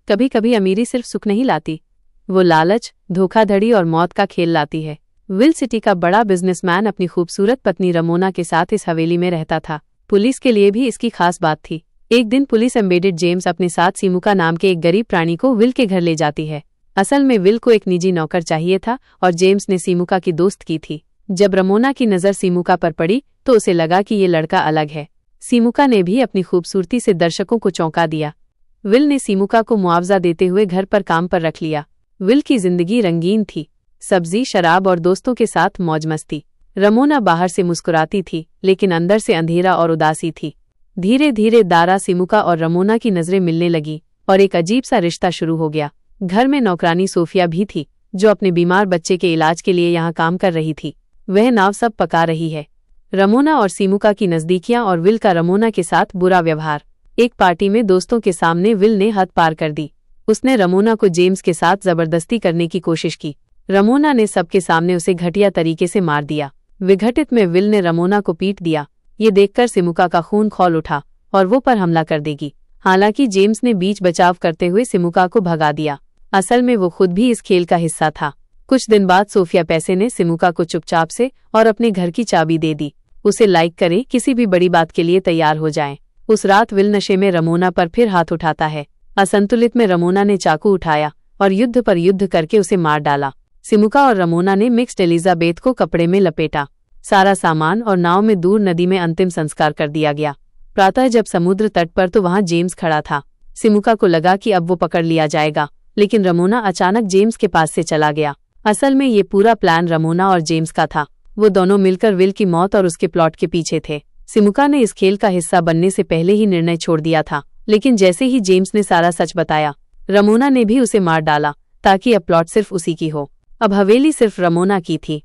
कभी कभी अमीरी सिर्फ सुख नहीं लाती, वो लालच, धोखाधड़ी और मौत का खेल लाती है। विल सिटी का बड़ा बिजनेसमैन अपनी खूबसूरत पत्नी रमोना के साथ इस हवेली में रहता था। पुलिस के लिए भी इसकी खास बात थी। एक दिन पुलिस एम्बेडेड जेम्स अपने साथ सिमुका नाम के एक गरीब प्राणी को विल के घर ले जाती है। असल में विल को एक निजी नौकर चाहिए था और जेम्स ने सिमुका की दोस्त की थी। जब रमोना की नज़र सिमुका पर पड़ी तो उसे लगा कि ये लड़का अलग है। सिमुका ने भी अपनी खूबसूरती से दर्शकों को चौंका दिया। विल ने सिमुका को मुआवजा देते हुए घर पर काम पर रख लिया। विल की जिंदगी रंगीन थी, सब्जी, शराब और दोस्तों के साथ मौज मस्ती। रमोना बाहर से मुस्कुराती थी लेकिन अंदर से अंधेरा और उदासी थी। धीरे धीरे दारा, सिमुका और रमोना की नजरें मिलने लगी और एक अजीब सा रिश्ता शुरू हो गया। घर में नौकरानी सोफिया भी थी जो अपने बीमार बच्चे के इलाज के लिए यहाँ काम कर रही थी। वह नाव सब पका रही है। रमोना और सिमुका की नजदीकियां और विल का रमोना के साथ बुरा व्यवहार। एक पार्टी में दोस्तों के सामने विल ने हद पार कर दी। उसने रमोना को जेम्स के साथ जबरदस्ती करने की कोशिश की। रमोना ने सबके सामने उसे घटिया तरीके से मार दिया। विघटित में विल ने रमोना को पीट दिया। ये देखकर सिमुका का खून खौल उठा और वो पर हमला कर देगी। हालांकि जेम्स ने बीच बचाव करते हुए सिमुका को भगा दिया। असल में वो खुद भी इस खेल का हिस्सा था। कुछ दिन बाद सोफिया पैसे ने सिमुका को चुपचाप से और अपने घर की चाबी दे दी। उसे लाइक करें, किसी भी बड़ी बात के लिए तैयार हो जाएं। उस रात विल नशे में रमोना पर फिर हाथ उठाता है। असंतुलित में रमोना ने चाकू उठाया और युद्ध पर युद्ध करके उसे मार डाला। सिमुका और रमोना ने मिक्स्ड एलिजाबेथ को कपड़े में लपेटा। सारा सामान और नाव में दूर नदी में अंतिम संस्कार कर दिया गया। प्रातः जब समुद्र तट पर तो वहां जेम्स खड़ा था। सिमुका को लगा कि अब वो पकड़ लिया जाएगा, लेकिन रमोना अचानक जेम्स के पास से चला गया। असल में ये पूरा प्लान रमोना और जेम्स का था। वो दोनों मिलकर विल की मौत और उसके प्लॉट के पीछे थे। सिमुका ने इस खेल का हिस्सा बनने से पहले ही निर्णय छोड़ दिया था, लेकिन जैसे ही जेम्स ने सारा सच बताया, रमोना ने भी उसे मार डाला ताकि अब प्लॉट सिर्फ उसी की हो। अब हवेली सिर्फ रमोना की थी।